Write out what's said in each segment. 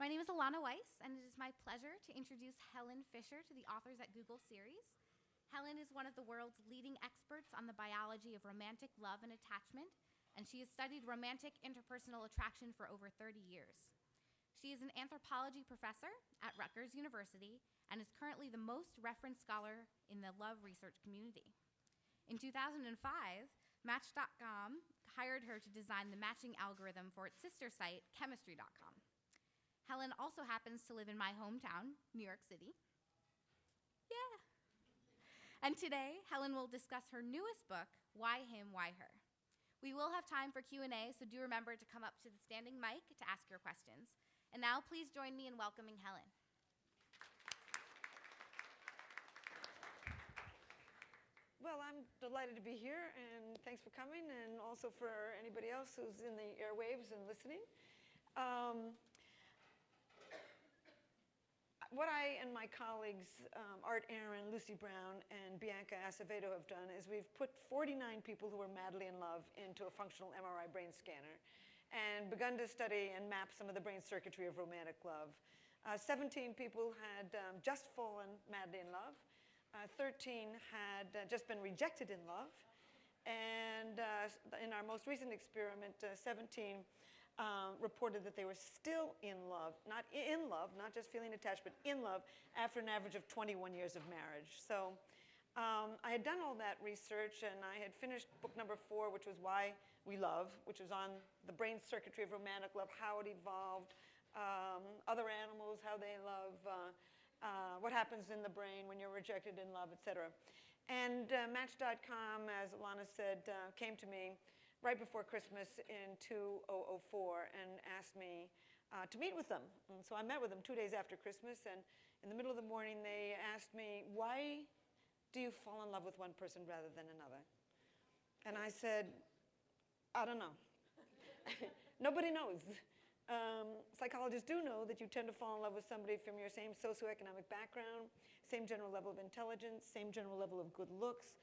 My name is Alana Weiss, and it is my pleasure to introduce Helen Fisher to the Authors at Google series. Helen is one of the world's leading experts on the biology of romantic love and attachment, and she has studied romantic interpersonal attraction for over 30 years. She is an anthropology professor at Rutgers University and is currently the most referenced scholar in the love research community. In 2005, Match.com hired her to design the matching algorithm for its sister site, Chemistry.com. Helen also happens to live in my hometown, New York City. Yeah. And today, Helen will discuss her newest book, Why Him, Why Her. We will have time for Q&A, so do remember to come up to the standing mic to ask your questions. And now, please join me in welcoming Helen. Well, I'm delighted to be here, and thanks for coming, and also for anybody else who's in the airwaves and listening. What I and my colleagues, Art Aaron, Lucy Brown, and Bianca Acevedo have done is we've put 49 people who are madly in love into a functional MRI brain scanner and begun to study and map some of the brain circuitry of romantic love. 17 people had just fallen madly in love. 13 had just been rejected in love. And in our most recent experiment, 17 reported that they were still in love, not just feeling attached, but in love after an average of 21 years of marriage. So I had done all that research, and I had finished book number 4, which was Why We Love, which was on the brain circuitry of romantic love, how it evolved, other animals, how they love, what happens in the brain when you're rejected in love, et cetera. And Match.com, as Alana said, came to me right before Christmas in 2004 and asked me to meet with them. And so I met with them 2 days after Christmas, and in the middle of the morning they asked me, why do you fall in love with one person rather than another? And I said, I don't know. Nobody knows. Psychologists do know that you tend to fall in love with somebody from your same socioeconomic background, same general level of intelligence, same general level of good looks,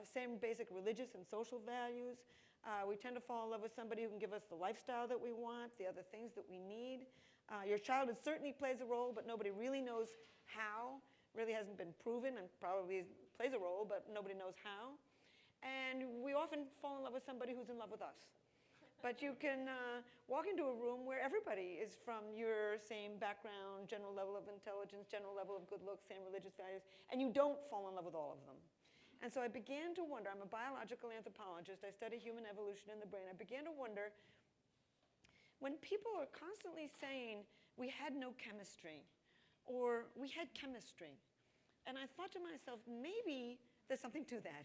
same basic religious and social values. We tend to fall in love with somebody who can give us the lifestyle that we want, the other things that we need. Your childhood certainly plays a role, but nobody really knows how. Really hasn't been proven, and probably plays a role, but nobody knows how. And we often fall in love with somebody who's in love with us. But you can walk into a room where everybody is from your same background, general level of intelligence, general level of good looks, same religious values, and you don't fall in love with all of them. And so I began to wonder, I'm a biological anthropologist, I study human evolution in the brain, I began to wonder, when people are constantly saying, we had no chemistry, or we had chemistry, and I thought to myself, maybe there's something to that.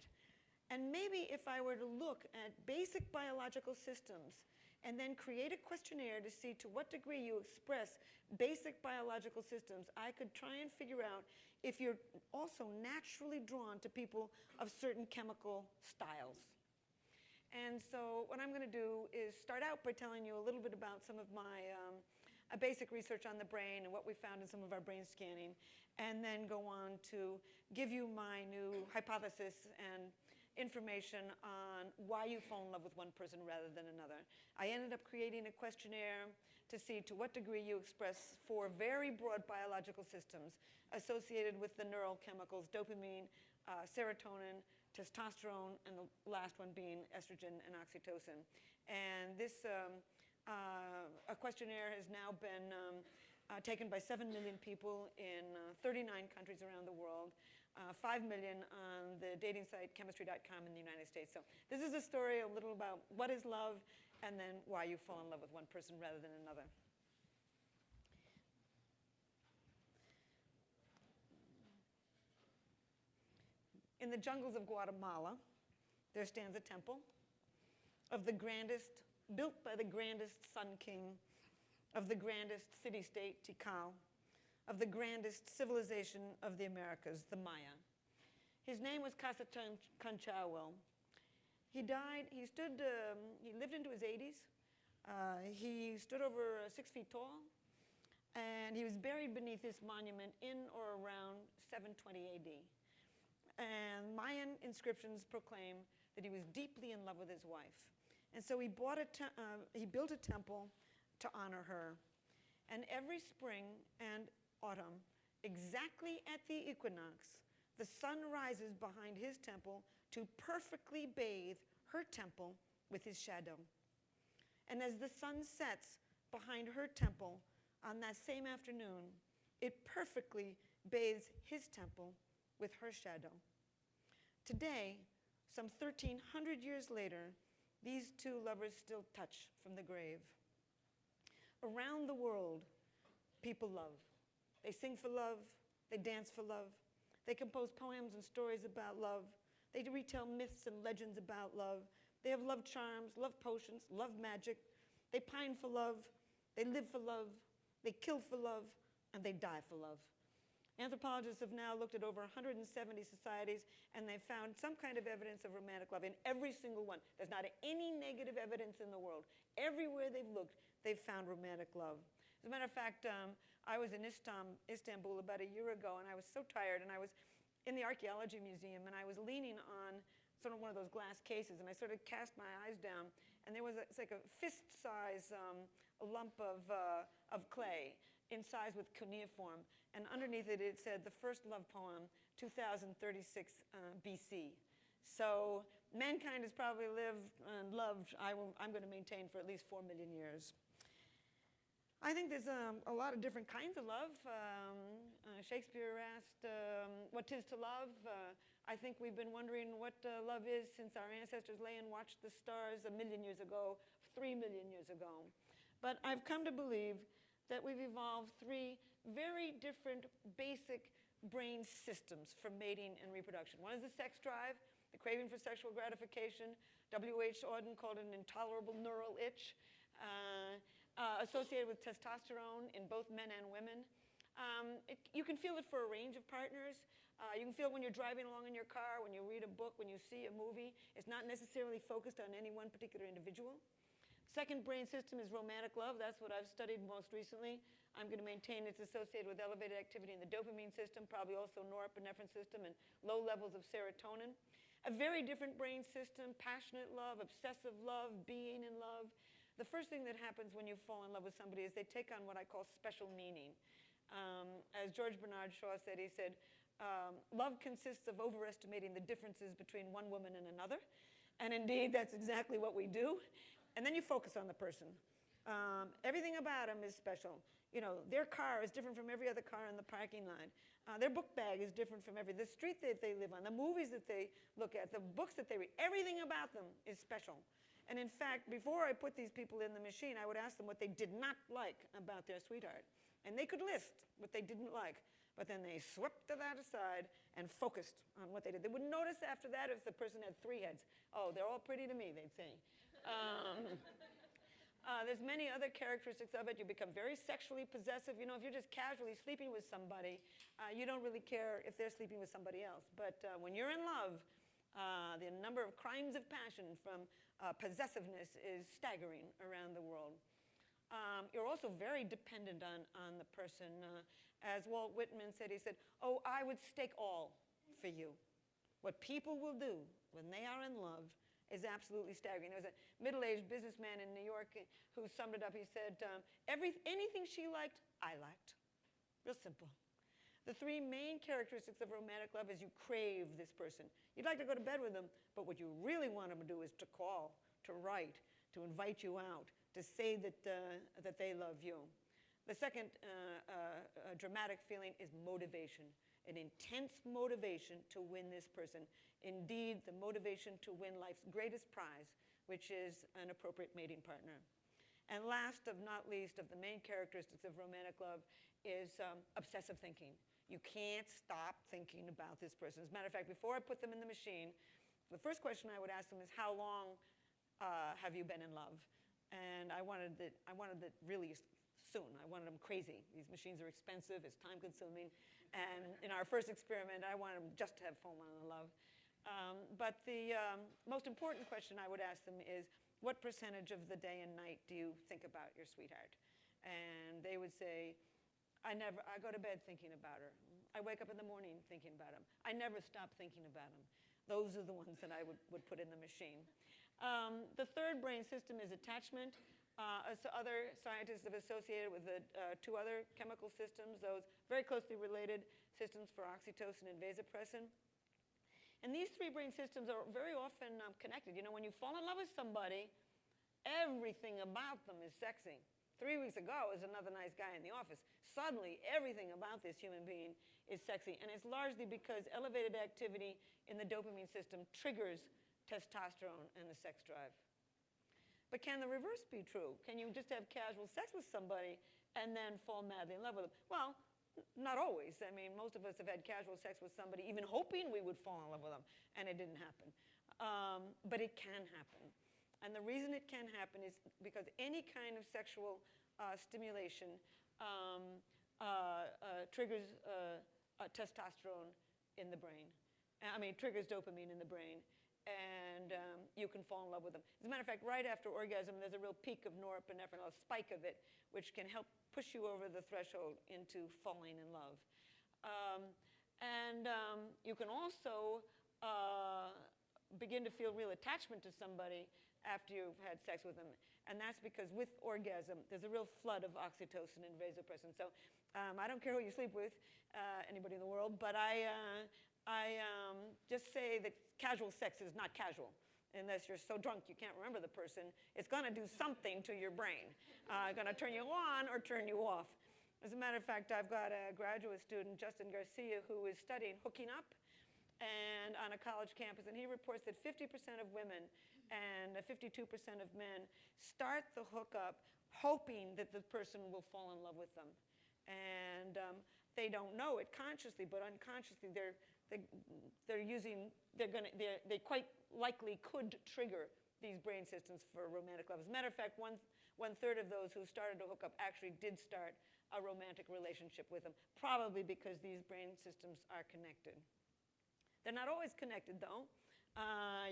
And maybe if I were to look at basic biological systems and then create a questionnaire to see to what degree you express basic biological systems, I could try and figure out if you're also naturally drawn to people of certain chemical styles. And so what I'm going to do is start out by telling you a little bit about some of my basic research on the brain and what we found in some of our brain scanning, and then go on to give you my new hypothesis and information on why you fall in love with one person rather than another. I ended up creating a questionnaire to see to what degree you express 4 very broad biological systems associated with the neural chemicals dopamine, serotonin, testosterone, and the last one being estrogen and oxytocin. And this a questionnaire has now been taken by 7 million people in 39 countries around the world, 5 million on the dating site Chemistry.com in the United States. So this is a story a little about what is love and then why you fall in love with one person rather than another. In the jungles of Guatemala, there stands a temple of the grandest, built by the grandest sun king, of the grandest city-state, Tikal, of the grandest civilization of the Americas, the Maya. His name was Quetzalcoatl. He died, he lived into his 80s. He stood over 6 feet tall, and he was buried beneath this monument in or around 720 AD. And Mayan inscriptions proclaim that he was deeply in love with his wife. And so he built a temple to honor her. And every spring and autumn, exactly at the equinox, the sun rises behind his temple to perfectly bathe her temple with his shadow. And as the sun sets behind her temple on that same afternoon, it perfectly bathes his temple with her shadow. Today, some 1,300 years later, these two lovers still touch from the grave. Around the world, people love. They sing for love. They dance for love. They compose poems and stories about love. They retell myths and legends about love. They have love charms, love potions, love magic. They pine for love. They live for love. They kill for love. And they die for love. Anthropologists have now looked at over 170 societies, and they've found some kind of evidence of romantic love in every single one. There's not any negative evidence in the world. Everywhere they've looked, they've found romantic love. As a matter of fact, I was in Istanbul about a year ago, and I was so tired, and I was in the archaeology museum, and I was leaning on sort of one of those glass cases, and I sort of cast my eyes down, and there was it's like a fist-size lump of clay incised with cuneiform, and underneath it, it said the first love poem, 2036 BC. So mankind has probably lived and loved, I'm going to maintain, for at least 4 million years. I think there's a lot of different kinds of love. Shakespeare asked, what 'tis to love? I think we've been wondering what love is since our ancestors lay and watched the stars 1 million years ago, 3 million years ago. But I've come to believe that we've evolved 3 very different basic brain systems for mating and reproduction. One is the sex drive, the craving for sexual gratification. W.H. Auden called it an intolerable neural itch, associated with testosterone in both men and women. You can feel it for a range of partners. You can feel it when you're driving along in your car, when you read a book, when you see a movie. It's not necessarily focused on any one particular individual. Second brain system is romantic love. That's what I've studied most recently. I'm going to maintain it's associated with elevated activity in the dopamine system, probably also norepinephrine system, and low levels of serotonin. A very different brain system, passionate love, obsessive love, being in love. The first thing that happens when you fall in love with somebody is they take on what I call special meaning. As George Bernard Shaw said, he said, love consists of overestimating the differences between one woman and another. And indeed, that's exactly what we do. And then you focus on the person. Everything about them is special. You know, their car is different from every other car in the parking lot. Their book bag is different from the street that they live on, the movies that they look at, the books that they read. Everything about them is special. And in fact, before I put these people in the machine, I would ask them what they did not like about their sweetheart. And they could list what they didn't like. But then they swept that aside and focused on what they did. They wouldn't notice after that if the person had 3 heads. Oh, they're all pretty to me, they'd say. There's many other characteristics of it. You become very sexually possessive. You know, if you're just casually sleeping with somebody, you don't really care if they're sleeping with somebody else. But when you're in love, the number of crimes of passion from possessiveness is staggering around the world. You're also very dependent on the person. As Walt Whitman said, he said, oh, I would stake all for you. What people will do when they are in love is absolutely staggering. There was a middle-aged businessman in New York who summed it up. He said, anything she liked, I liked. Real simple. The 3 main characteristics of romantic love is you crave this person. You'd like to go to bed with them, but what you really want them to do is to call, to write, to invite you out, to say that they love you. The second dramatic feeling is motivation, an intense motivation to win this person. Indeed, the motivation to win life's greatest prize, which is an appropriate mating partner. And last of not least of the main characteristics of romantic love is obsessive thinking. You can't stop thinking about this person. As a matter of fact, before I put them in the machine, the first question I would ask them is, how long have you been in love? And I wanted it really soon. I wanted them crazy. These machines are expensive, it's time-consuming. And in our first experiment, I wanted them just to have full on love. But the most important question I would ask them is, what percentage of the day and night do you think about your sweetheart? And they would say, I go to bed thinking about her. I wake up in the morning thinking about him. I never stop thinking about him. Those are the ones that I would put in the machine. The third brain system is attachment. So other scientists have associated with the two other chemical systems, those very closely related systems for oxytocin and vasopressin. And these three brain systems are very often connected. You know, when you fall in love with somebody, everything about them is sexy. 3 weeks ago was another nice guy in the office. Suddenly, everything about this human being is sexy. And it's largely because elevated activity in the dopamine system triggers testosterone and the sex drive. But can the reverse be true? Can you just have casual sex with somebody and then fall madly in love with them? Well, not always. I mean, most of us have had casual sex with somebody even hoping we would fall in love with them, and it didn't happen. But it can happen. And the reason it can happen is because any kind of sexual stimulation triggers testosterone in the brain. Triggers dopamine in the brain. And you can fall in love with them. As a matter of fact, right after orgasm, there's a real peak of norepinephrine, a spike of it, which can help push you over the threshold into falling in love. You can also begin to feel real attachment to somebody after you've had sex with them. And that's because with orgasm, there's a real flood of oxytocin and vasopressin. So I don't care who you sleep with, anybody in the world, but I just say that casual sex is not casual. Unless you're so drunk you can't remember the person, it's going to do something to your brain. Going to turn you on or turn you off. As a matter of fact, I've got a graduate student, Justin Garcia, who is studying hooking up and on a college campus, and he reports that 50% of women and 52% of men start the hookup hoping that the person will fall in love with them. And they don't know it consciously, but unconsciously they quite likely could trigger these brain systems for romantic love. As a matter of fact, one third of those who started to hook up actually did start a romantic relationship with them, probably because these brain systems are connected. They're not always connected, though.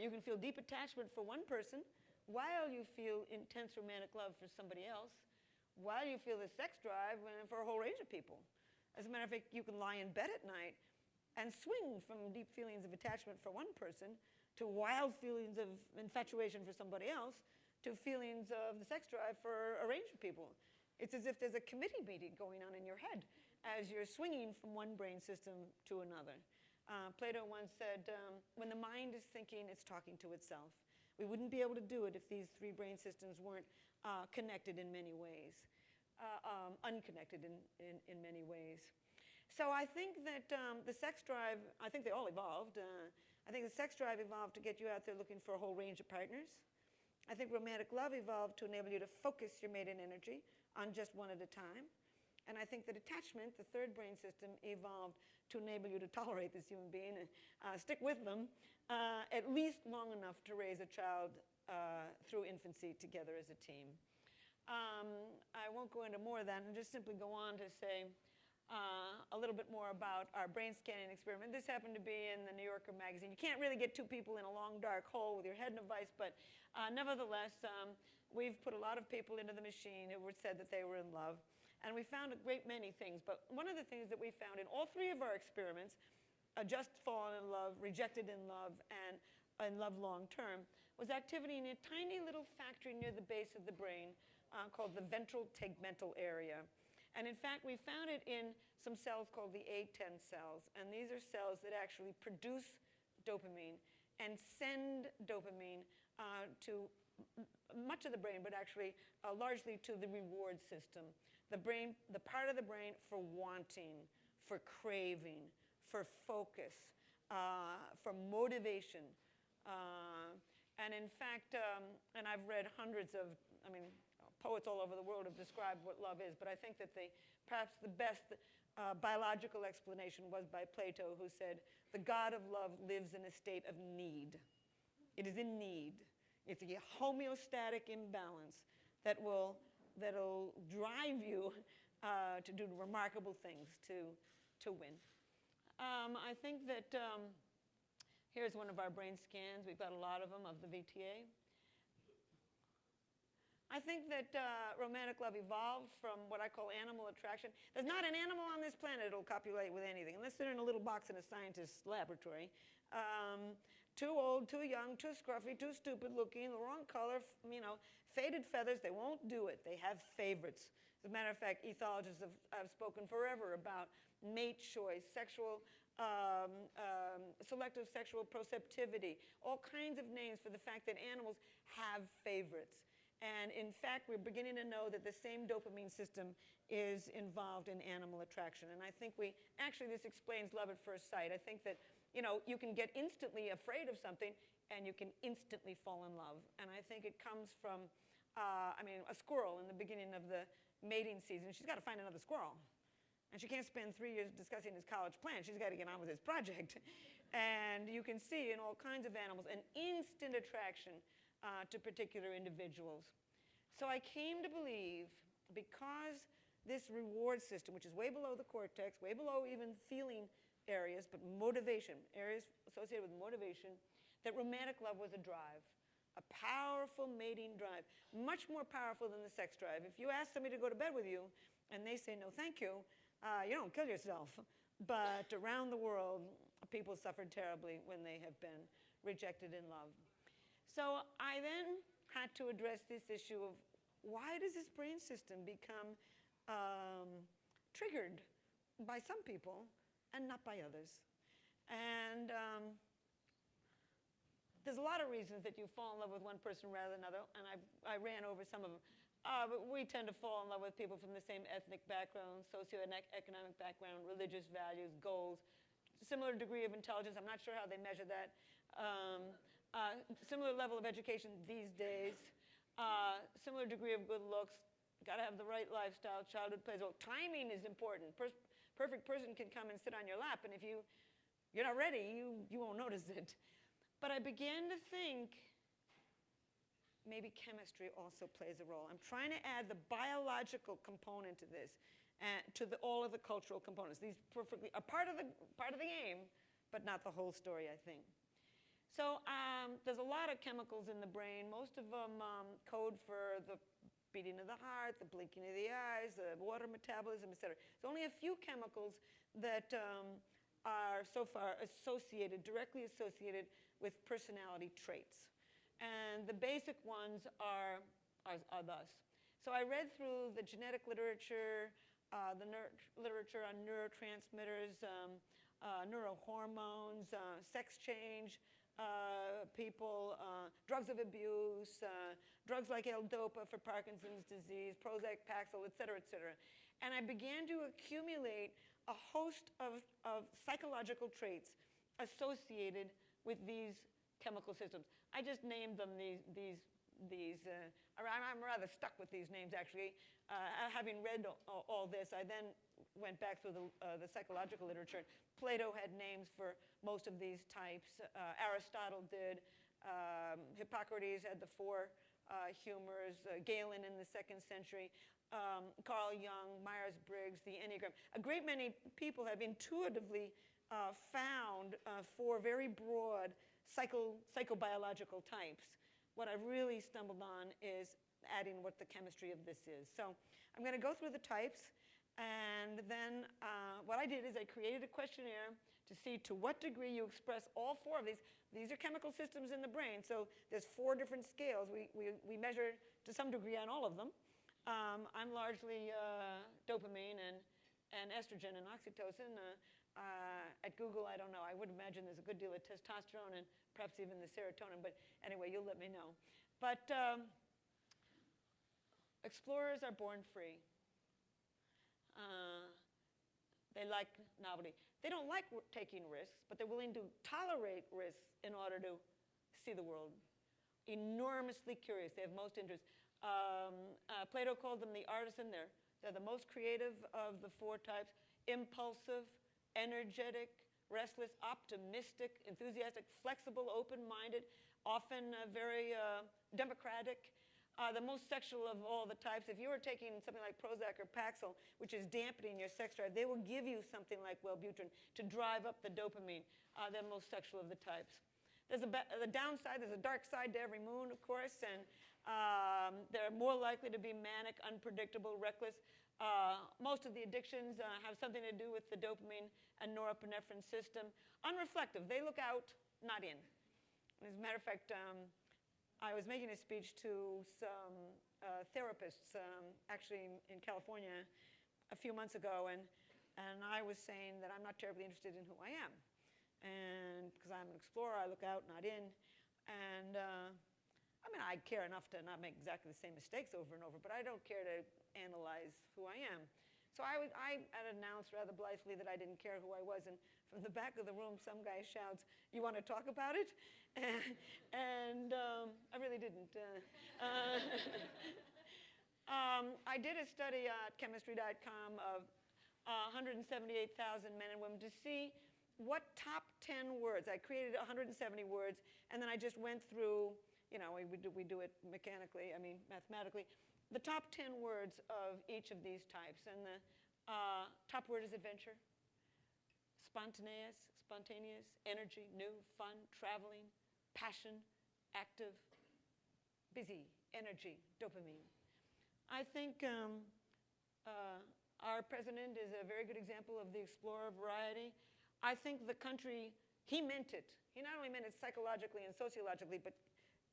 You can feel deep attachment for one person while you feel intense romantic love for somebody else, while you feel the sex drive for a whole range of people. As a matter of fact, you can lie in bed at night and swing from deep feelings of attachment for one person to wild feelings of infatuation for somebody else to feelings of the sex drive for a range of people. It's as if there's a committee meeting going on in your head as you're swinging from one brain system to another. Plato once said, when the mind is thinking, it's talking to itself. We wouldn't be able to do it if these three brain systems weren't connected in many ways, unconnected in many ways. So I think that the sex drive, I think they all evolved. I think the sex drive evolved to get you out there looking for a whole range of partners. I think romantic love evolved to enable you to focus your maiden energy on just one at a time. And I think that attachment, the third brain system, evolved to enable you to tolerate this human being and stick with them at least long enough to raise a child through infancy together as a team. I won't go into more of that and just simply go on to say a little bit more about our brain scanning experiment. This happened to be in the New Yorker magazine. You can't really get two people in a long dark hole with your head in a vice, but nevertheless, we've put a lot of people into the machine who said that they were in love. And we found a great many things. But one of the things that we found in all three of our experiments, just fallen in love, rejected in love, and in love long term, was activity in a tiny little factory near the base of the brain called the ventral tegmental area. And in fact, we found it in some cells called the A10 cells. And these are cells that actually produce dopamine and send dopamine to much of the brain, but actually largely to the reward system. The brain, the part of the brain for wanting, for craving, for focus, for motivation. And in fact, and I've read hundreds of, poets all over the world have described what love is, but I think that perhaps the best biological explanation was by Plato, who said, the God of love lives in a state of need. It is in need. It's a homeostatic imbalance that'll drive you to do remarkable things to win. I think that here's one of our brain scans. We've got a lot of them of the VTA. I think that romantic love evolved from what I call animal attraction. There's not an animal on this planet that'll copulate with anything, unless they're in a little box in a scientist's laboratory. Too old, too young, too scruffy, too stupid looking, the wrong color, faded feathers. They won't do it. They have favorites. As a matter of fact, ethologists have spoken forever about mate choice, selective sexual proceptivity, all kinds of names for the fact that animals have favorites. And in fact, we're beginning to know that the same dopamine system is involved in animal attraction. And I think this explains love at first sight. I think that, you can get instantly afraid of something and you can instantly fall in love. And I think it comes from, a squirrel in the beginning of the mating season. She's got to find another squirrel. And she can't spend 3 years discussing his college plan. She's got to get on with his project. And you can see in all kinds of animals an instant attraction to particular individuals. So I came to believe, because this reward system, which is way below the cortex, way below even feeling areas, but motivation, areas associated with motivation, that romantic love was a drive, a powerful mating drive, much more powerful than the sex drive. If you ask somebody to go to bed with you and they say no thank you, you don't kill yourself. But around the world, people suffered terribly when they have been rejected in love. So I then had to address this issue of why does this brain system become triggered by some people and not by others? And there's a lot of reasons that you fall in love with one person rather than another, and I ran over some of them. But we tend to fall in love with people from the same ethnic background, socioeconomic background, religious values, goals, similar degree of intelligence. I'm not sure how they measure that. Similar level of education these days, similar degree of good looks, got to have the right lifestyle, childhood plays. Well, timing is important. Perfect person can come and sit on your lap, and if you're not ready, you won't notice it. But I began to think maybe chemistry also plays a role. I'm trying to add the biological component to this, to all of the cultural components. These perfectly are part of the game, but not the whole story, I think. So there's a lot of chemicals in the brain. Most of them code for the beating of the heart, the blinking of the eyes, the water metabolism, et cetera. There's only a few chemicals that are so far directly associated with personality traits. And the basic ones are thus. So I read through the genetic literature, the literature on neurotransmitters, neurohormones, sex change, people, drugs of abuse, drugs like L-Dopa for Parkinson's disease, Prozac, Paxil, et cetera, et cetera. And I began to accumulate a host of psychological traits associated with these chemical systems. I just named them I'm rather stuck with these names, actually. Having read all this, I then went back through the psychological literature. Plato had names for most of these types. Aristotle did. Hippocrates had the 4 humors. Galen in the 2nd century. Carl Jung, Myers-Briggs, the Enneagram. A great many people have intuitively found 4 very broad psychobiological types. What I really stumbled on is adding what the chemistry of this is. So I'm going to go through the types, and then what I did is I created a questionnaire to see to what degree you express all 4 of these. These are chemical systems in the brain, so there's 4 different scales. We measure to some degree on all of them. I'm largely dopamine and estrogen and oxytocin. At Google, I don't know. I would imagine there's a good deal of testosterone and perhaps even the serotonin. But anyway, you'll let me know. But explorers are born free. They like novelty. They don't like taking risks, but they're willing to tolerate risks in order to see the world. Enormously curious. They have most interest. Plato called them the artisan. They're the most creative of the 4 types. Impulsive, energetic, restless, optimistic, enthusiastic, flexible, open-minded, often very democratic. The most sexual of all the types. If you were taking something like Prozac or Paxil, which is dampening your sex drive, they will give you something like Wellbutrin to drive up the dopamine. They're the most sexual of the types. There's the downside. There's a dark side to every moon, of course, and they're more likely to be manic, unpredictable, reckless. Most of the addictions have something to do with the dopamine and norepinephrine system. Unreflective. They look out, not in. As a matter of fact, I was making a speech to some therapists, actually in California, a few months ago, and I was saying that I'm not terribly interested in who I am, and because I'm an explorer, I look out, not in, and I mean, I care enough to not make exactly the same mistakes over and over, but I don't care to analyze who I am. So I had announced rather blithely that I didn't care who I was, and from the back of the room, some guy shouts, "You want to talk about it?" And I really didn't. I did a study at chemistry.com of 178,000 men and women to see what top 10 words. I created 170 words, and then I just went through, we do it mechanically, mathematically, the top 10 words of each of these types. And the top word is adventure, spontaneous, energy, new, fun, traveling, passion, active, busy, energy, dopamine. I think our president is a very good example of the explorer variety. I think the country, he meant it. He not only meant it psychologically and sociologically, but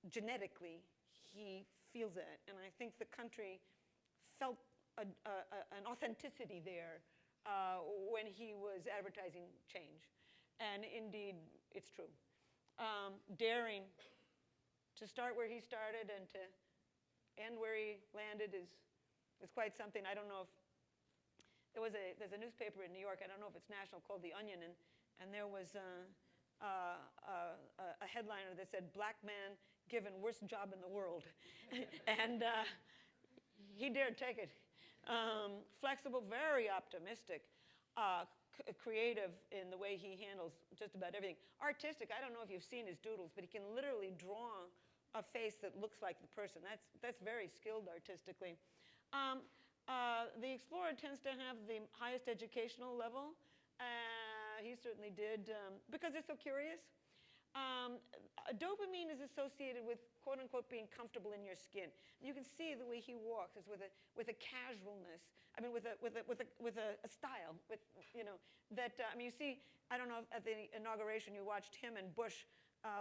genetically, he feels it. And I think the country felt an authenticity there when he was advertising change. And indeed, it's true. Daring to start where he started and to end where he landed is quite something. I don't know if there's a newspaper in New York, I don't know if it's national, called The Onion, and there was a headliner that said, "Black man given worst job in the world." And he dared take it. Flexible, very optimistic, creative in the way he handles just about everything. Artistic, I don't know if you've seen his doodles, but he can literally draw a face that looks like the person. That's very skilled artistically. The explorer tends to have the highest educational level. He certainly did, because they're so curious. Dopamine is associated with, quote unquote, being comfortable in your skin. You can see the way he walks is with a casualness. With a style. You see. I don't know if at the inauguration you watched him and Bush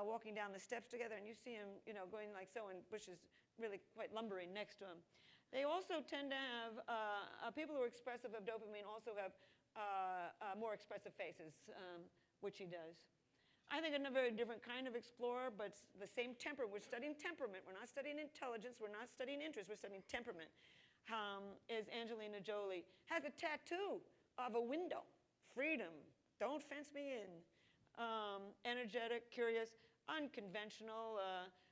walking down the steps together, and you see him, going like so, and Bush is really quite lumbering next to him. They also tend to have people who are expressive of dopamine also have more expressive faces, which he does. I think I'm a very different kind of explorer, but it's the same temperament. We're studying temperament. We're not studying intelligence. We're not studying interest. We're studying temperament. Is Angelina Jolie. Has a tattoo of a window. Freedom. Don't fence me in. Energetic, curious, unconventional.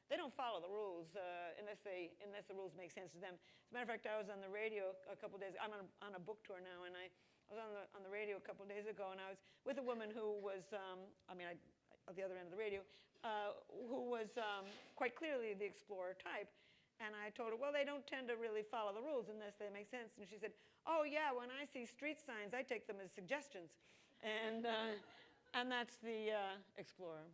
They don't follow the rules unless the rules make sense to them. As a matter of fact, I was on the radio a couple days. I'm on a book tour now, and I was on the radio a couple days ago, and I was with a woman who was, at the other end of the radio, who was quite clearly the explorer type. And I told her, well, they don't tend to really follow the rules unless they make sense. And she said, oh, yeah, when I see street signs, I take them as suggestions. And that's the explorer.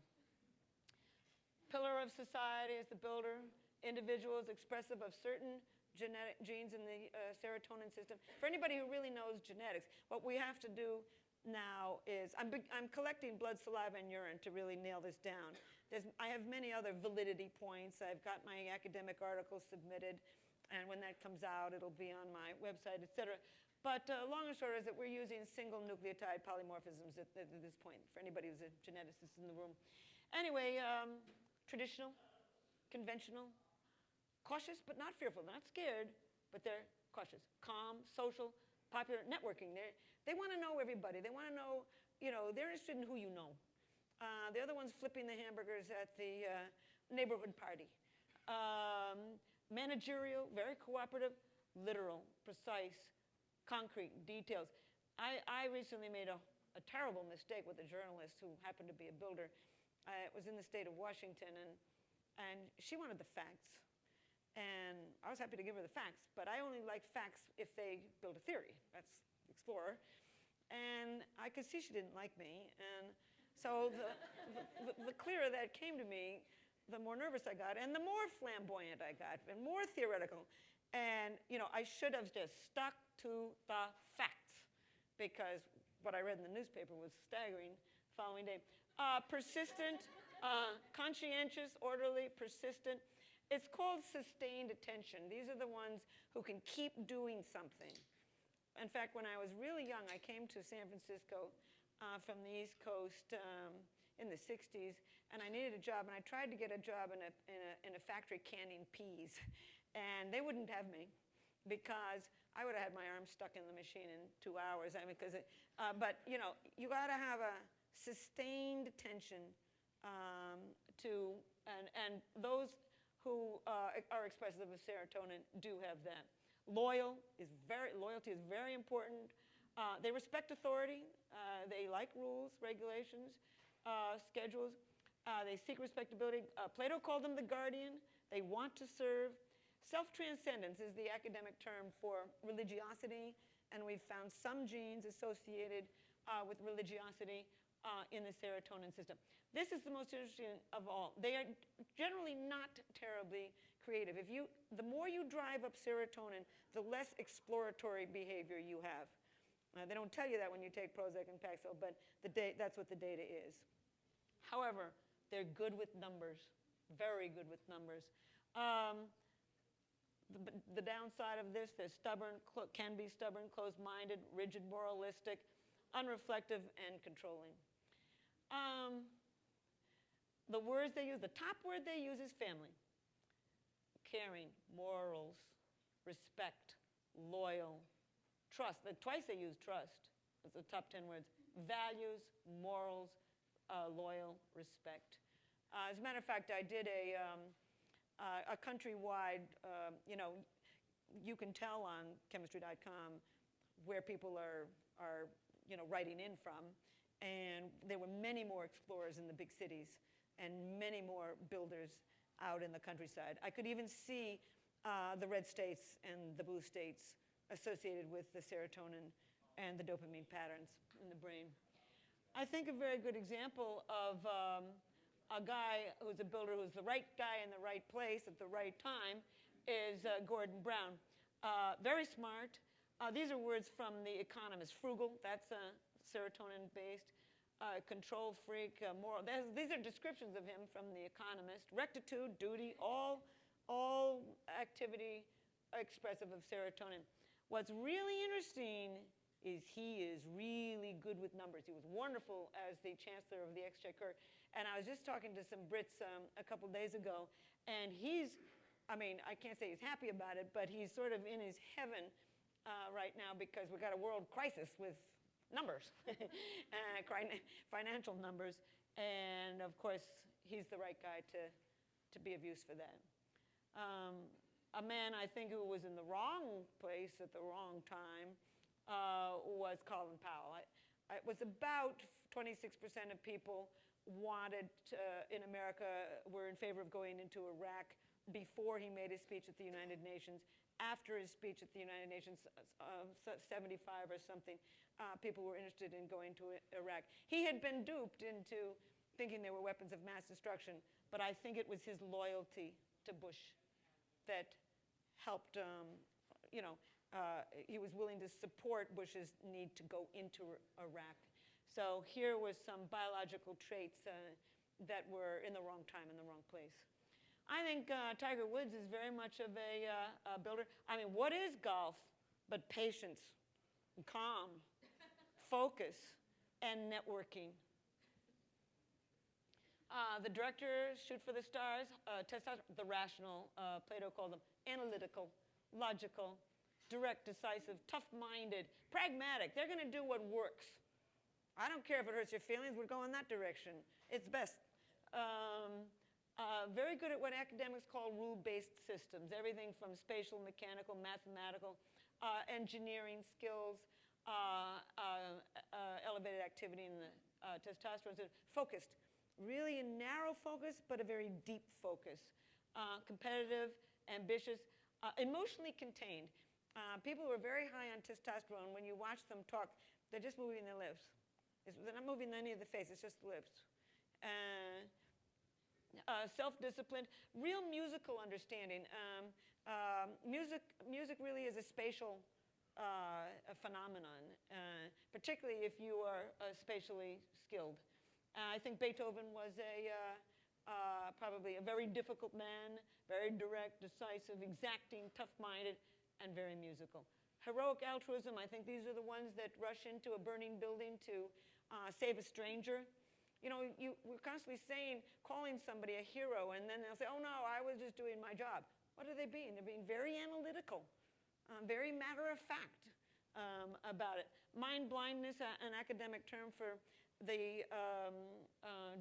Pillar of society is the builder. Individuals expressive of certain genetic genes in the serotonin system. For anybody who really knows genetics, what we have to do now is, I'm collecting blood, saliva, and urine to really nail this down. I have many other validity points. I've got my academic articles submitted, and when that comes out, it'll be on my website, et cetera. But long and short is that we're using single nucleotide polymorphisms at this point, for anybody who's a geneticist in the room. Anyway, traditional, conventional, cautious but not fearful. They're not scared, but they're cautious. Calm, social, popular, networking. They want to know everybody. They want to know, they're interested in who you know. They're the ones flipping the hamburgers at the neighborhood party. Managerial, very cooperative, literal, precise, concrete, details. I recently made a terrible mistake with a journalist who happened to be a builder. It was in the state of Washington, and she wanted the facts. And I was happy to give her the facts, but I only like facts if they build a theory. That's the explorer. And I could see she didn't like me. And so the clearer that came to me, the more nervous I got, and the more flamboyant I got, and more theoretical. And I should have just stuck to the facts, because what I read in the newspaper was staggering the following day. Persistent, Conscientious, orderly, persistent. It's called sustained attention. These are the ones who can keep doing something. In fact, when I was really young, I came to San Francisco from the East Coast in the 60s, and I needed a job, and I tried to get a job in a factory canning peas, and they wouldn't have me because I would have had my arm stuck in the machine in 2 hours. I mean, but you know, you got to have a sustained attention and those who are expressive of serotonin do have that. Loyalty is very important. They respect authority. They like rules, regulations, schedules. They seek respectability. Plato called them the guardian. They want to serve. Self-transcendence is the academic term for religiosity, and we've found some genes associated with religiosity in the serotonin system. This is the most interesting of all. They are generally not terribly creative. The more you drive up serotonin, the less exploratory behavior you have. They don't tell you that when you take Prozac and Paxil, but that's what the data is. However, they're good with numbers, very good with numbers. The downside of this, they're stubborn, can be stubborn, closed-minded, rigid, moralistic, unreflective, and controlling. The words they use, the top word they use is family. Caring, morals, respect, loyal, trust. Twice they use trust. That's the top 10 words. Values, morals, loyal, respect. As a matter of fact, I did a countrywide, you can tell on chemistry.com where people are writing in from. And there were many more explorers in the big cities and many more builders out in the countryside. I could even see the red states and the blue states associated with the serotonin and the dopamine patterns in the brain. I think a very good example of a guy who's a builder who's the right guy in the right place at the right time is Gordon Brown. Very smart. These are words from The Economist. Frugal, that's serotonin-based. Control freak, moral. These are descriptions of him from The Economist. Rectitude, duty, all activity expressive of serotonin. What's really interesting is he is really good with numbers. He was wonderful as the chancellor of the Exchequer. And I was just talking to some Brits a couple days ago, and I can't say he's happy about it, but he's sort of in his heaven right now because we've got a world crisis with numbers, financial numbers, and of course, he's the right guy to be of use for that. A man, I think, who was in the wrong place at the wrong time was Colin Powell. It was about 26% of people in America were in favor of going into Iraq before he made his speech at the United Nations. After his speech at the United Nations, 75 or something, people were interested in going to Iraq. He had been duped into thinking they were weapons of mass destruction, but I think it was his loyalty to Bush that helped, he was willing to support Bush's need to go into Iraq. So here was some biological traits that were in the wrong time, in the wrong place. I think Tiger Woods is very much of a builder. I mean, what is golf but patience, calm, focus, and networking? The directors shoot for the stars. The rational, Plato called them analytical, logical, direct, decisive, tough-minded, pragmatic. They're going to do what works. I don't care if it hurts your feelings. We're going that direction. It's best. Very good at what academics call rule-based systems, everything from spatial, mechanical, mathematical, engineering skills, elevated activity in the testosterone. So focused, really a narrow focus, but a very deep focus. Competitive, ambitious, emotionally contained. People who are very high on testosterone, when you watch them talk, they're just moving their lips. They're not moving any of the face, it's just the lips. Self-disciplined, real musical understanding. Music really is a spatial phenomenon, particularly if you are spatially skilled. I think Beethoven was probably a very difficult man, very direct, decisive, exacting, tough-minded, and very musical. Heroic altruism, I think these are the ones that rush into a burning building to save a stranger. You know, we're constantly calling somebody a hero, and then they'll say, oh no, I was just doing my job. What are they being? They're being very analytical, very matter-of-fact about it. Mind blindness, an academic term for the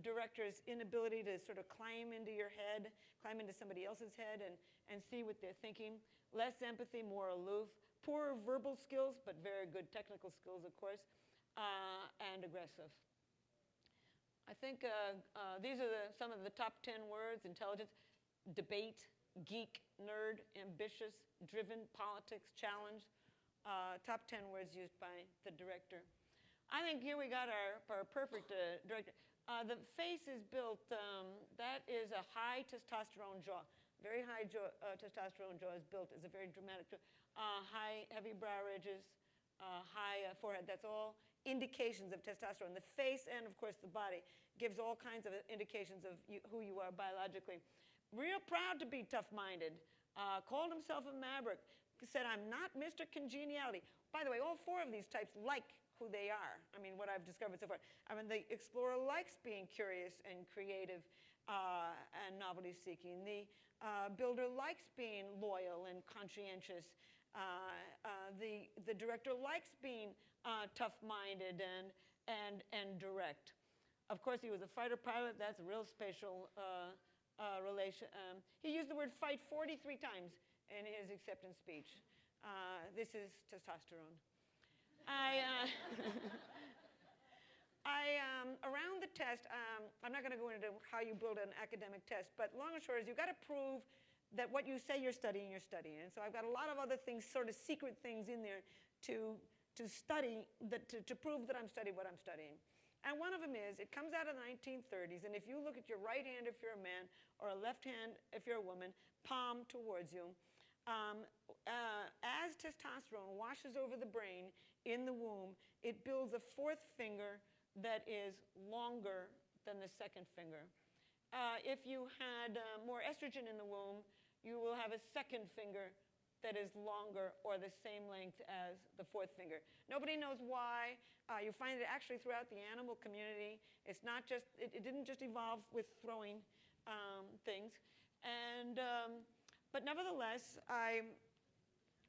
director's inability to sort of climb into your head, climb into somebody else's head and see what they're thinking. Less empathy, more aloof. Poor verbal skills, but very good technical skills, of course, and aggressive. I think these are some of the top 10 words: intelligence, debate, geek, nerd, ambitious, driven, politics, challenge. Top 10 words used by the director. I think here we got our perfect director. The face is built, that is a high testosterone jaw. Very high testosterone jaw is built as a very dramatic jaw. High, heavy brow ridges, high forehead. That's all indications of testosterone. The face and, of course, the body gives all kinds of indications of who you are biologically. Real proud to be tough-minded. Called himself a maverick. Said, I'm not Mr. Congeniality. By the way, all four of these types like who they are. I mean, what I've discovered so far. I mean, the explorer likes being curious and creative and novelty-seeking. The builder likes being loyal and conscientious. The director likes being tough-minded and direct. Of course, he was a fighter pilot. That's a real spatial relation. He used the word fight 43 times in his acceptance speech. This is testosterone. Around the test, I'm not going to go into how you build an academic test, but long and short is you've got to prove that what you say you're studying, you're studying. And so I've got a lot of other things, sort of secret things in there to study, to prove that I'm studying what I'm studying. And one of them is, it comes out of the 1930s, and if you look at your right hand if you're a man, or a left hand if you're a woman, palm towards you, as testosterone washes over the brain in the womb, it builds a fourth finger that is longer than the second finger. If you had more estrogen in the womb, you will have a second finger that is longer or the same length as the fourth finger. Nobody knows why. You find it actually throughout the animal community. It's not just, it didn't just evolve with throwing things. And, but nevertheless,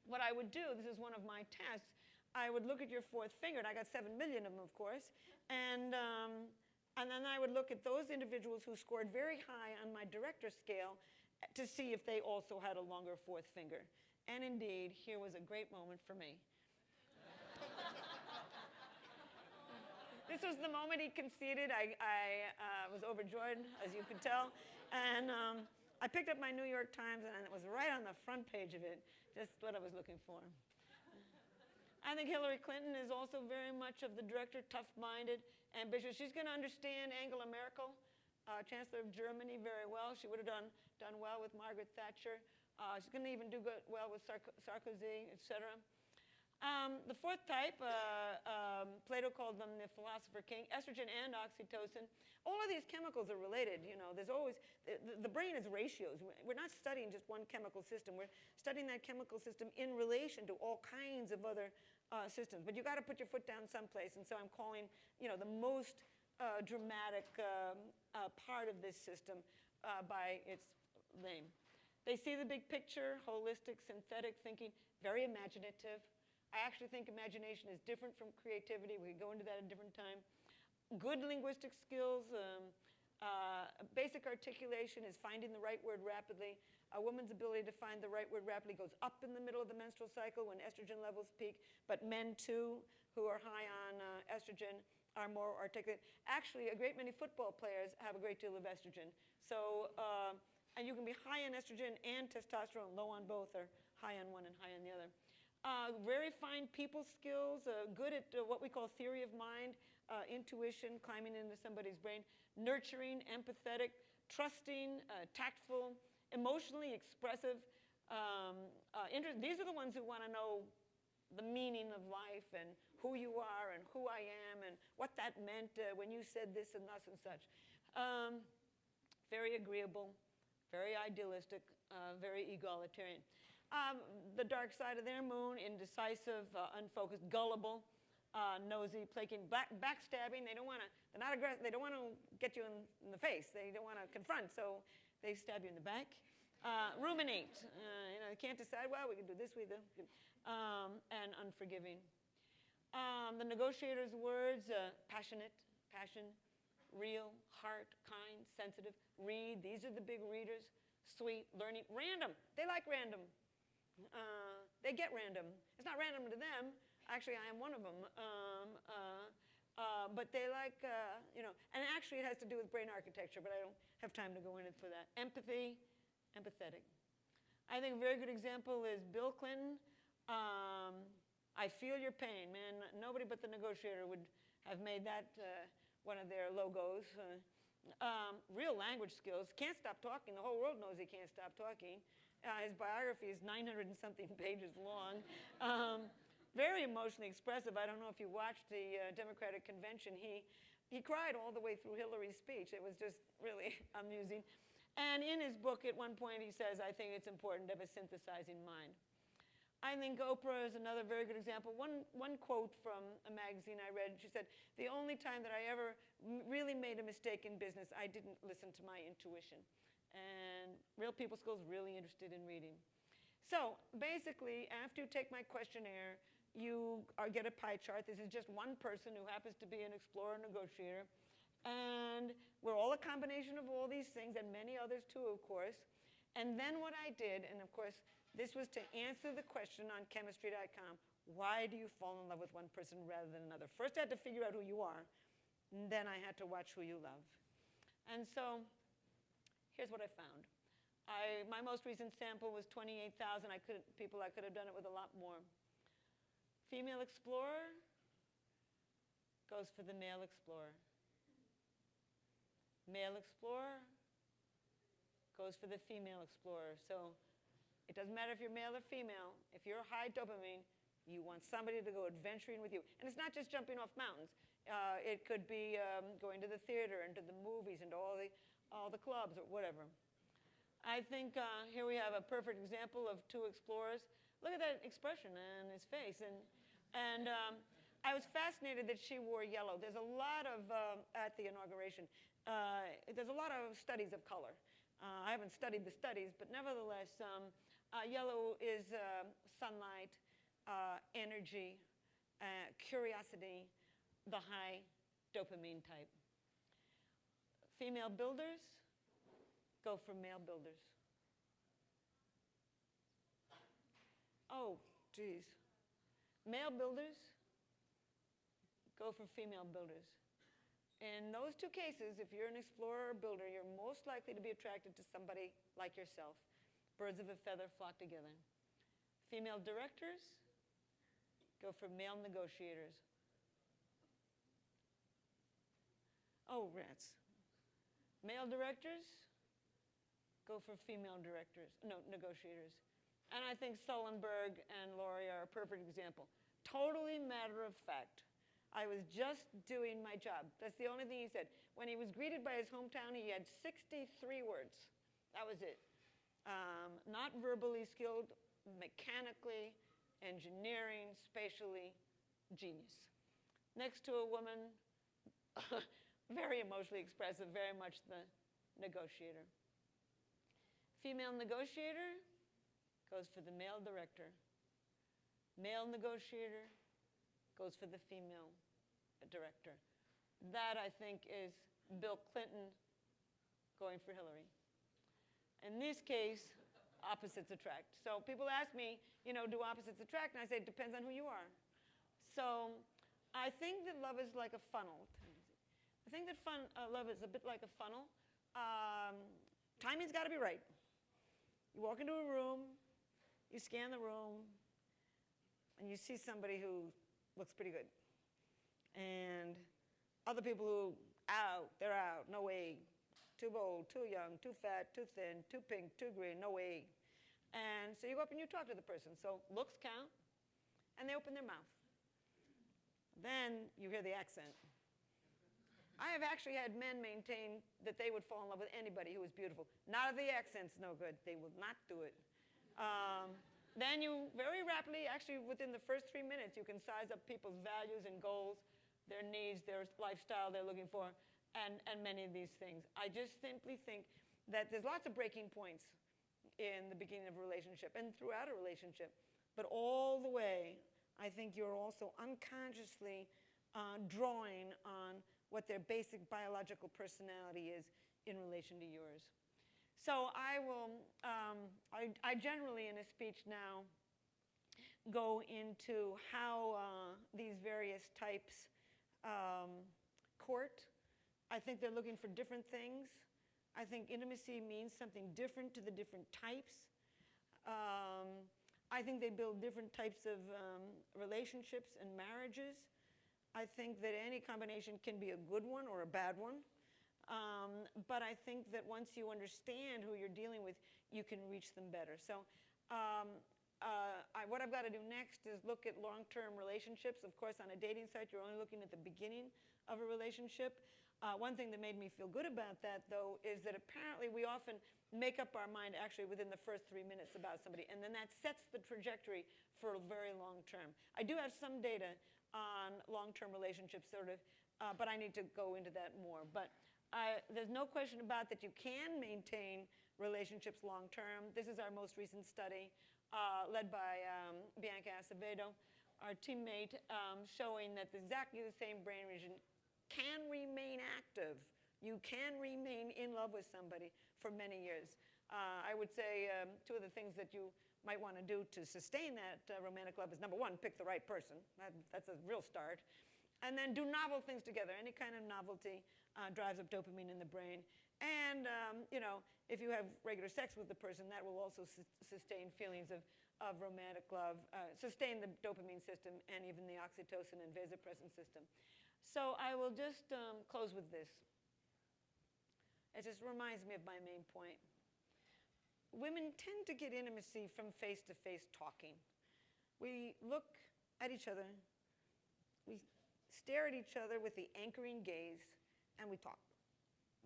what I would do, this is one of my tests, I would look at your fourth finger, and I got 7 million of them, of course, and then I would look at those individuals who scored very high on my director scale to see if they also had a longer fourth finger. And indeed, here was a great moment for me. This was the moment he conceded. I was overjoyed, as you could tell, and I picked up my New York Times, and it was right on the front page of it, just what I was looking for. I think Hillary Clinton is also very much of the director, tough-minded, ambitious. She's going to understand Angela Merkel, Chancellor of Germany, very well. She would have done well with Margaret Thatcher. She's going to even do well with Sarkozy, etc. The fourth type, Plato called them the Philosopher King, estrogen and oxytocin. All of these chemicals are related. You know, there's always, the brain is ratios. We're not studying just one chemical system. We're studying that chemical system in relation to all kinds of other systems. But you got to put your foot down someplace. And so I'm calling, you know, the most dramatic part of this system by its name. They see the big picture, holistic, synthetic thinking, very imaginative. I actually think imagination is different from creativity. We can go into that at a different time. Good linguistic skills. Basic articulation is finding the right word rapidly. A woman's ability to find the right word rapidly goes up in the middle of the menstrual cycle when estrogen levels peak. But men, too, who are high on estrogen are more articulate. Actually, a great many football players have a great deal of estrogen. So, and you can be high on estrogen and testosterone, low on both, or high on one and high on the other. Very fine people skills, good at what we call theory of mind, intuition, climbing into somebody's brain, nurturing, empathetic, trusting, tactful, emotionally expressive. These are the ones who want to know the meaning of life and who you are and who I am and what that meant when you said this and thus and such. very agreeable, very idealistic, very egalitarian. The dark side of their moon, indecisive, unfocused, gullible, nosy, placating, backstabbing. They don't want to. They're not aggressive. They don't want to get you in the face. They don't want to confront, so they stab you in the back. Ruminate. They can't decide. Well, we can do this. And unforgiving. The negotiator's words: passionate, passion, real, heart, kind, sensitive. Read. These are the big readers. Sweet, learning, random. They like random. They get random. It's not random to them. Actually, I am one of them. But they like, and actually it has to do with brain architecture, but I don't have time to go into for that. Empathy, empathetic. I think a very good example is Bill Clinton. I feel your pain, man. Nobody but the negotiator would have made that one of their logos. Real language skills. Can't stop talking. The whole world knows he can't stop talking. His biography is 900 and something pages long. Very emotionally expressive. I don't know if you watched the Democratic convention. He cried all the way through Hillary's speech. It was just really amusing. And in his book, at one point, he says, I think it's important to have a synthesizing mind. I think Oprah is another very good example. One quote from a magazine I read, she said, the only time that I ever really made a mistake in business, I didn't listen to my intuition. And real people skills, really interested in reading. So basically, after you take my questionnaire, you get a pie chart. This is just one person who happens to be an explorer negotiator. And we're all a combination of all these things, and many others too, of course. And then what I did, and of course, this was to answer the question on chemistry.com, why do you fall in love with one person rather than another? First, I had to figure out who you are. And then I had to watch who you love. And so here's what I found. My most recent sample was 28,000 people. I could have done it with a lot more. Female explorer goes for the male explorer. Male explorer goes for the female explorer. So it doesn't matter if you're male or female. If you're high dopamine, you want somebody to go adventuring with you. And it's not just jumping off mountains. It could be going to the theater and to the movies and to all the clubs or whatever. I think here we have a perfect example of two explorers. Look at that expression on his face. And I was fascinated that she wore yellow. There's a lot of, at the inauguration, there's a lot of studies of color. I haven't studied the studies, but nevertheless, yellow is sunlight, energy, curiosity, the high dopamine type. Female builders go for male builders. Oh, geez. Male builders go for female builders. In those two cases, if you're an explorer or builder, you're most likely to be attracted to somebody like yourself. Birds of a feather flock together. Female directors go for male negotiators. Oh, rats. Male directors go for female negotiators. And I think Sullenberg and Laurie are a perfect example. Totally matter of fact. I was just doing my job. That's the only thing he said. When he was greeted by his hometown, he had 63 words. That was it. Not verbally skilled, mechanically, engineering, spatially, genius. Next to a woman, very emotionally expressive, very much the negotiator. Female negotiator goes for the male director. Male negotiator goes for the female director. That, I think, is Bill Clinton going for Hillary. In this case, opposites attract. So people ask me, do opposites attract? And I say, it depends on who you are. So I think that love is like a funnel. I think that love is a bit like a funnel. Timing's got to be right. You walk into a room, you scan the room, and you see somebody who looks pretty good. And other people who, they're out, no way. Too old, too young, too fat, too thin, too pink, too green, no way. And so you go up and you talk to the person. So looks count, and they open their mouth. Then you hear the accent. I have actually had men maintain that they would fall in love with anybody who was beautiful. Not if the accent's no good. They will not do it. Then you very rapidly, actually within the first 3 minutes, you can size up people's values and goals, their needs, their lifestyle they're looking for, and many of these things. I just simply think that there's lots of breaking points in the beginning of a relationship and throughout a relationship. But all the way, I think you're also unconsciously drawing on what their basic biological personality is in relation to yours. So I will, I generally in a speech now go into how these various types court. I think they're looking for different things. I think intimacy means something different to the different types. I think they build different types of relationships and marriages. I think that any combination can be a good one or a bad one. But I think that once you understand who you're dealing with, you can reach them better. So what I've got to do next is look at long-term relationships. Of course, on a dating site, you're only looking at the beginning of a relationship. One thing that made me feel good about that, though, is that apparently we often make up our mind actually within the first 3 minutes about somebody, and then that sets the trajectory for a very long term. I do have some data on long-term relationships, sort of, but I need to go into that more. But there's no question about that you can maintain relationships long-term. This is our most recent study led by Bianca Acevedo, our teammate, showing that exactly the same brain region can remain active. You can remain in love with somebody for many years. I would say two of the things that you might want to do to sustain that romantic love is, number one, pick the right person. That's a real start. And then do novel things together. Any kind of novelty drives up dopamine in the brain. And if you have regular sex with the person, that will also sustain feelings of romantic love, sustain the dopamine system and even the oxytocin and vasopressin system. So I will just close with this. It just reminds me of my main point. Women tend to get intimacy from face-to-face talking. We look at each other, we stare at each other with the anchoring gaze, and we talk.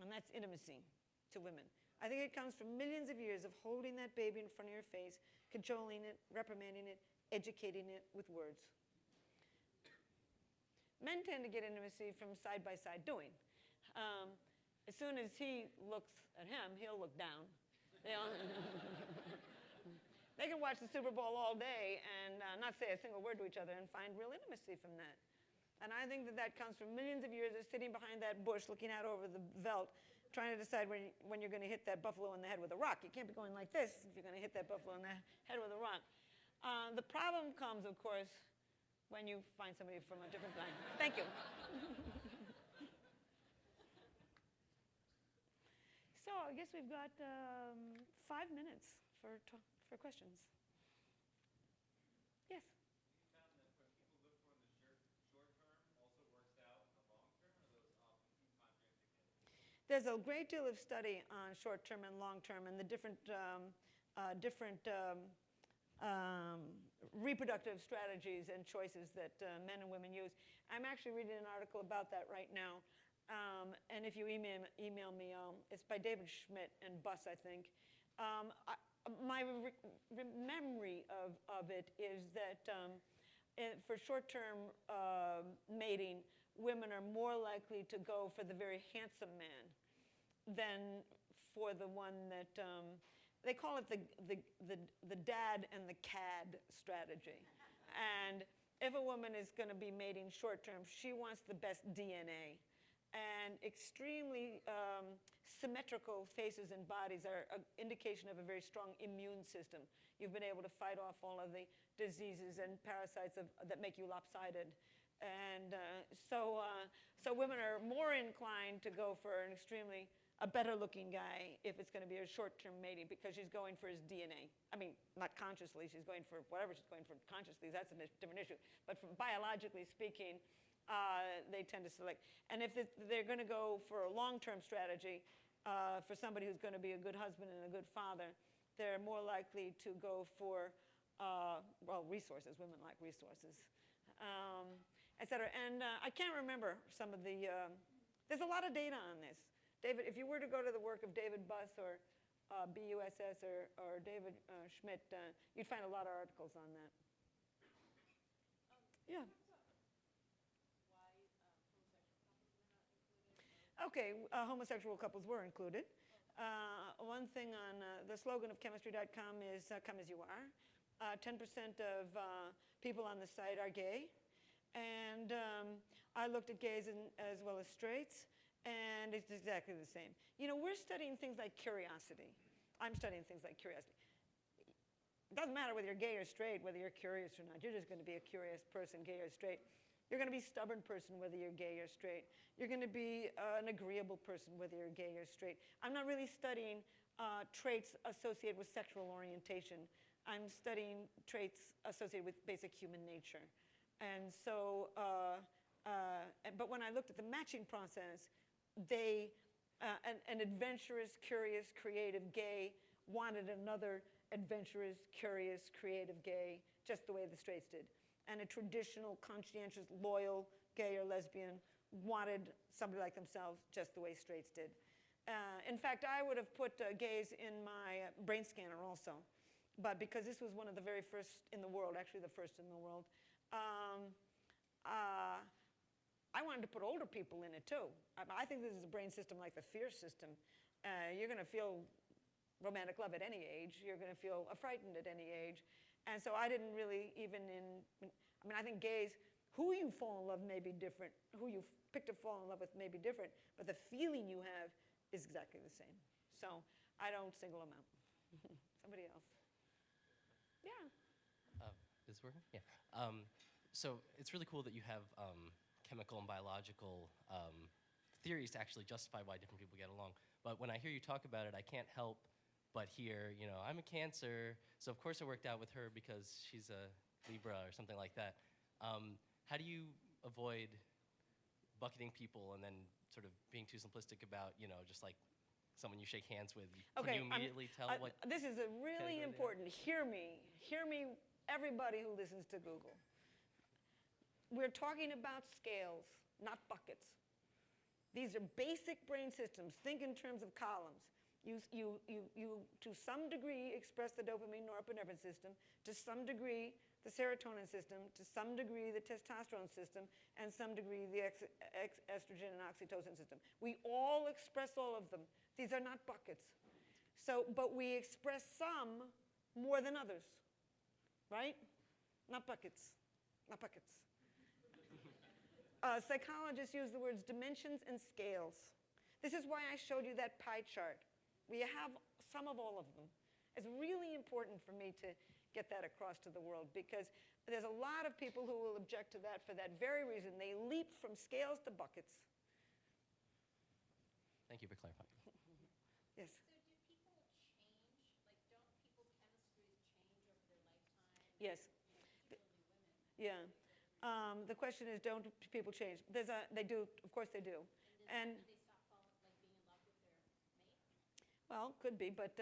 And that's intimacy to women. I think it comes from millions of years of holding that baby in front of your face, cajoling it, reprimanding it, educating it with words. Men tend to get intimacy from side-by-side doing. As soon as he looks at him, he'll look down. They can watch the Super Bowl all day and not say a single word to each other and find real intimacy from that. And I think that that comes from millions of years of sitting behind that bush, looking out over the veldt, trying to decide when you're going to hit that buffalo in the head with a rock. You can't be going like this if you're going to hit that buffalo in the head with a rock. The problem comes, of course, when you find somebody from a different line. Thank you. So I guess we've got 5 minutes for questions. Yes? You found that what people look for in the short term also works out in the long term, or those often contradict? There's a great deal of study on short term and long term and the different reproductive strategies and choices that men and women use. I'm actually reading an article about that right now. And if you email me, it's by David Schmidt and Buss, I think. My memory of it is that for short-term mating, women are more likely to go for the very handsome man than for the one that they call it the dad and the cad strategy. And if a woman is going to be mating short-term, she wants the best DNA. And extremely symmetrical faces and bodies are an indication of a very strong immune system. You've been able to fight off all of the diseases and parasites that make you lopsided. And so women are more inclined to go for a better-looking guy if it's going to be a short-term mating because she's going for his DNA. I mean, not consciously. She's going for whatever she's going for consciously. That's a different issue. But from biologically speaking, they tend to select. And if they're going to go for a long-term strategy, for somebody who's going to be a good husband and a good father, they're more likely to go for, resources. Women like resources, et cetera. And I can't remember some of the There's a lot of data on this. David, if you were to go to the work of David Buss or BUSS or David Schmidt, you'd find a lot of articles on that. Yeah. Okay, homosexual couples were included. One thing on the slogan of chemistry.com is come as you are. 10% of people on the site are gay. And I looked at gays as well as straights, and it's exactly the same. You know, we're studying things like curiosity. I'm studying things like curiosity. It doesn't matter whether you're gay or straight, whether you're curious or not. You're just going to be a curious person, gay or straight. You're going to be a stubborn person, whether you're gay or straight. You're going to be an agreeable person, whether you're gay or straight. I'm not really studying traits associated with sexual orientation. I'm studying traits associated with basic human nature. And so, but when I looked at the matching process, an adventurous, curious, creative gay wanted another adventurous, curious, creative gay, just the way the straights did. And a traditional, conscientious, loyal gay or lesbian wanted somebody like themselves, just the way straights did. In fact, I would have put gays in my brain scanner also. But because this was one of the very first in the world, actually the first in the world, I wanted to put older people in it too. I think this is a brain system like the fear system. You're going to feel romantic love at any age. You're going to feel frightened at any age. And so I didn't really even I think gays, who you fall in love may be different. Who you pick to fall in love with may be different. But the feeling you have is exactly the same. So I don't single them out. Somebody else. Yeah. Is this working? Yeah. So it's really cool that you have chemical and biological theories to actually justify why different people get along. But when I hear you talk about it, I can't help but hear, you know, I'm a Cancer, so of course I worked out with her because she's a Libra or something like that. How do you avoid bucketing people and then sort of being too simplistic about, you know, just like someone you shake hands with? Okay, Can you immediately tell what? This is a really important. Hear me, everybody who listens to Google. We're talking about scales, not buckets. These are basic brain systems. Think in terms of columns. You to some degree express the dopamine norepinephrine system, to some degree the serotonin system, to some degree the testosterone system, and some degree the estrogen and oxytocin system. We all express all of them. These are not buckets. So, but we express some more than others, right? Not buckets, not buckets. Psychologists use the words dimensions and scales. This is why I showed you that pie chart. We have some of all of them. It's really important for me to get that across to the world because there's a lot of people who will object to that for that very reason. They leap from scales to buckets. Thank you for clarifying. Yes? So do people change? Like, don't people's chemistries change over their lifetime? Yes. Particularly women. Yeah. The question is, don't people change? They do. Of course they do. And Do they stop falling, like being in love with their mate? well, could be, but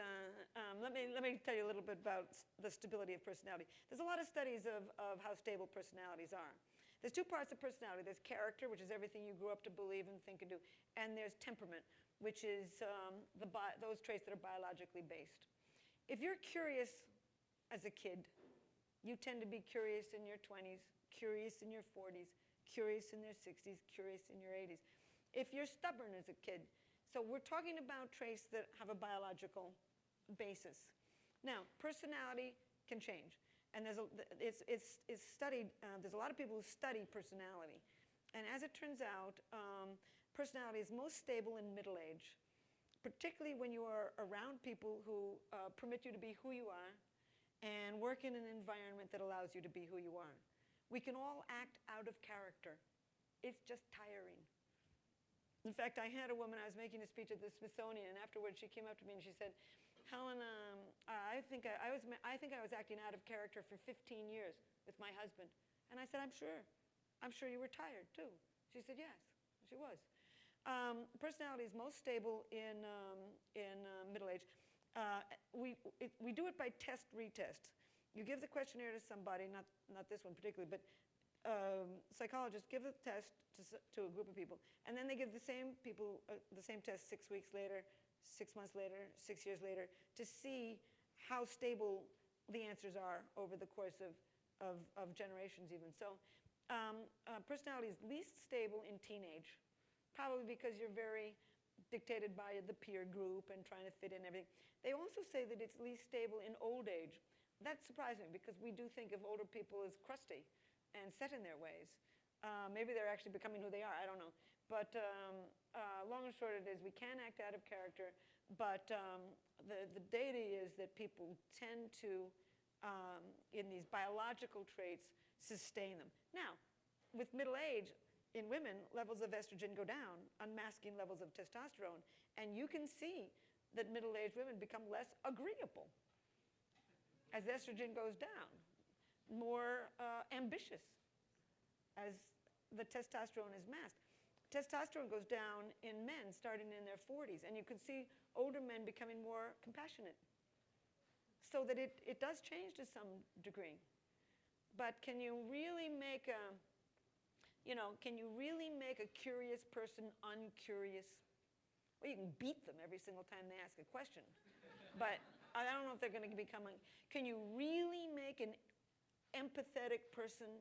let me tell you a little bit about the stability of personality. There's a lot of studies of how stable personalities are. There's two parts of personality. There's character, which is everything you grew up to believe and think and do, and there's temperament, which is those traits that are biologically based. If you're curious as a kid, you tend to be curious in your 20s, curious in your 40s, curious in your 60s, curious in your 80s. If you're stubborn as a kid, so we're talking about traits that have a biological basis. Now, personality can change. And it's studied, there's a lot of people who study personality. And as it turns out, personality is most stable in middle age, particularly when you are around people who permit you to be who you are and work in an environment that allows you to be who you are. We can all act out of character. It's just tiring. In fact, I had a woman, I was making a speech at the Smithsonian, and afterwards she came up to me and she said, Helen, I think I was acting out of character for 15 years with my husband. And I said, I'm sure. I'm sure you were tired too. She said, yes, she was. Personality is most stable in middle age. We do it by test-retest. You give the questionnaire to somebody, not this one particularly, but psychologists give the test to a group of people, and then they give the same people the same test 6 weeks later, 6 months later, 6 years later, to see how stable the answers are over the course of generations even. So personality is least stable in teenage, probably because you're very dictated by the peer group and trying to fit in everything. They also say that it's least stable in old age. That's surprising because we do think of older people as crusty and set in their ways. Maybe they're actually becoming who they are, I don't know. But long and short it is we can act out of character, but the data is that people tend to, in these biological traits, sustain them. Now, with middle age, in women, levels of estrogen go down, unmasking levels of testosterone, and you can see that middle-aged women become less agreeable as estrogen goes down, more ambitious as the testosterone is masked. Testosterone goes down in men starting in their 40s, and you can see older men becoming more compassionate. So that it does change to some degree. But can you really make a curious person uncurious? Well, you can beat them every single time they ask a question. But I don't know if they're going to become can you really make an empathetic person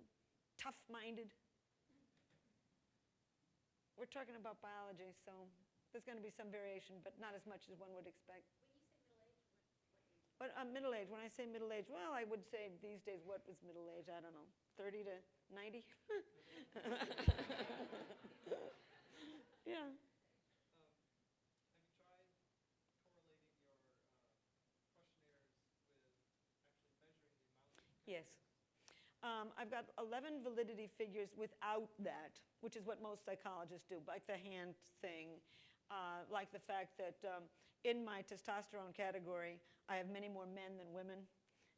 tough-minded? We're talking about biology, so there's going to be some variation, but not as much as one would expect. When you say middle age, what do you mean? But middle age, when I say middle age, well, I would say these days, what was middle age? I don't know, 30 to 90? Yeah. Have you tried correlating your questionnaires with actually measuring the amount of Yes. I've got 11 validity figures without that, which is what most psychologists do, like the hand thing, like the fact that in my testosterone category, I have many more men than women.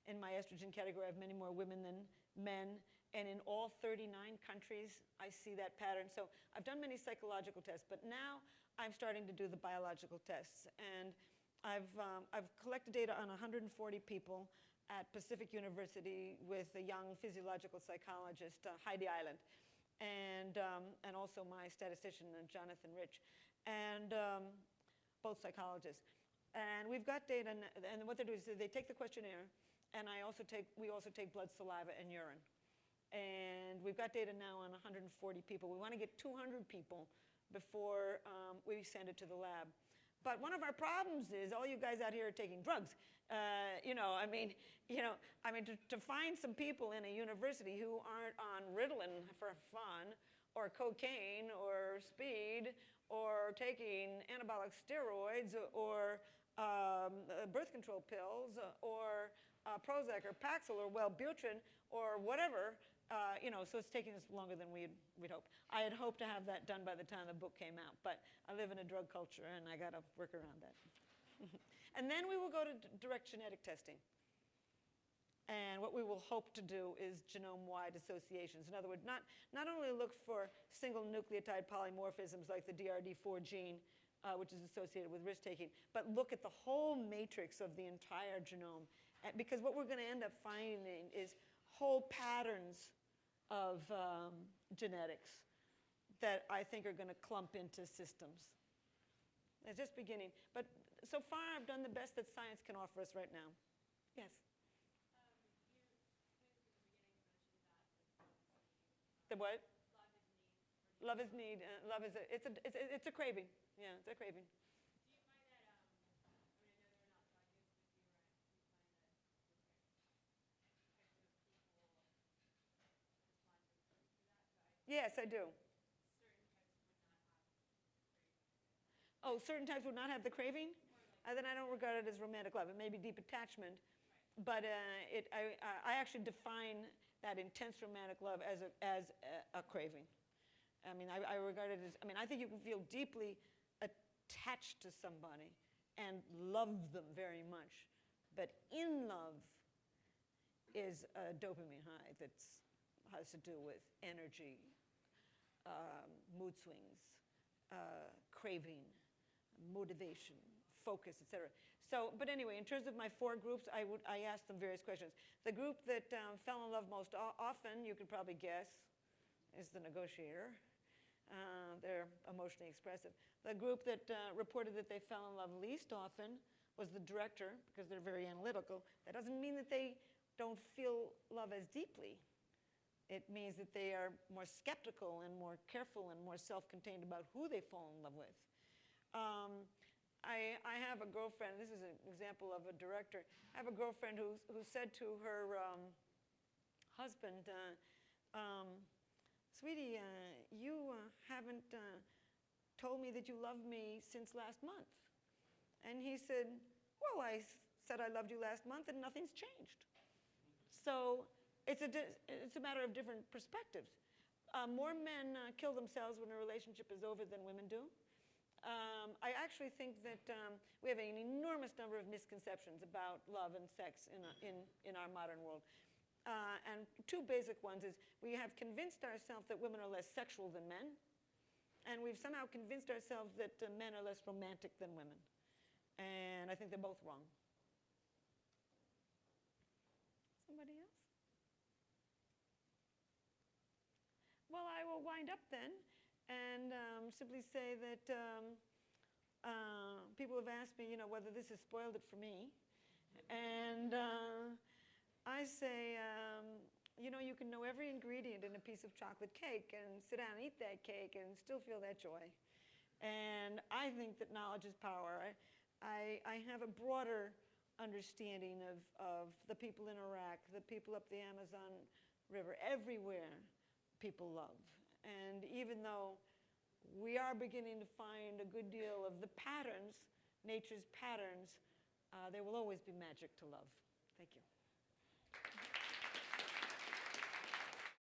In my estrogen category, I have many more women than men. And in all 39 countries, I see that pattern. So I've done many psychological tests, but now I'm starting to do the biological tests. And I've collected data on 140 people at Pacific University with a young physiological psychologist, Heidi Island, and also my statistician, Jonathan Rich, and both psychologists. And we've got data, and what they do is they take the questionnaire, and we also take blood, saliva, and urine. And we've got data now on 140 people. We want to get 200 people before we send it to the lab. But one of our problems is all you guys out here are taking drugs. To find some people in a university who aren't on Ritalin for fun, or cocaine, or speed, or taking anabolic steroids, or birth control pills, or Prozac, or Paxil, or Wellbutrin, or whatever. So it's taking us longer than we'd hope. I had hoped to have that done by the time the book came out, but I live in a drug culture, and I got to work around that. And then we will go to direct genetic testing. And what we will hope to do is genome-wide associations. In other words, not only look for single nucleotide polymorphisms like the DRD4 gene, which is associated with risk-taking, but look at the whole matrix of the entire genome. Because what we're going to end up finding is whole patterns of genetics that I think are going to clump into systems. It's just beginning. But so far, I've done the best that science can offer us right now. Yes? The what? Love is need. Love is it's a craving. Yeah, it's a craving. Do you find that, I know they're not scientists, but you find that Yes, I do. certain types would not have the craving for that? Oh, certain types would not have the craving? Then I don't regard it as romantic love. It may be deep attachment, but I actually define that intense romantic love as a craving. I mean, I regard it as, I think you can feel deeply attached to somebody and love them very much, but in love is a dopamine high that has to do with energy, mood swings, craving, motivation, focus, etc. So, but anyway, in terms of my 4 groups, I asked them various questions. The group that fell in love most often, you could probably guess, is the negotiator. They're emotionally expressive. The group that reported that they fell in love least often was the director, because they're very analytical. That doesn't mean that they don't feel love as deeply. It means that they are more skeptical and more careful and more self-contained about who they fall in love with. I have a girlfriend, this is an example of a director. I have a girlfriend who said to her husband, sweetie, you haven't told me that you love me since last month. And he said, well, I said I loved you last month and nothing's changed. So it's a matter of different perspectives. More men kill themselves when a relationship is over than women do. I actually think that we have an enormous number of misconceptions about love and sex in our modern world. And two basic ones is we have convinced ourselves that women are less sexual than men, and we've somehow convinced ourselves that men are less romantic than women. And I think they're both wrong. Somebody else? Well, I will wind up then and simply say that people have asked me, whether this has spoiled it for me. And I say, you can know every ingredient in a piece of chocolate cake and sit down and eat that cake and still feel that joy. And I think that knowledge is power. I have a broader understanding of the people in Iraq, the people up the Amazon River, everywhere people love. And even though we are beginning to find a good deal of the patterns, nature's patterns, there will always be magic to love. Thank you.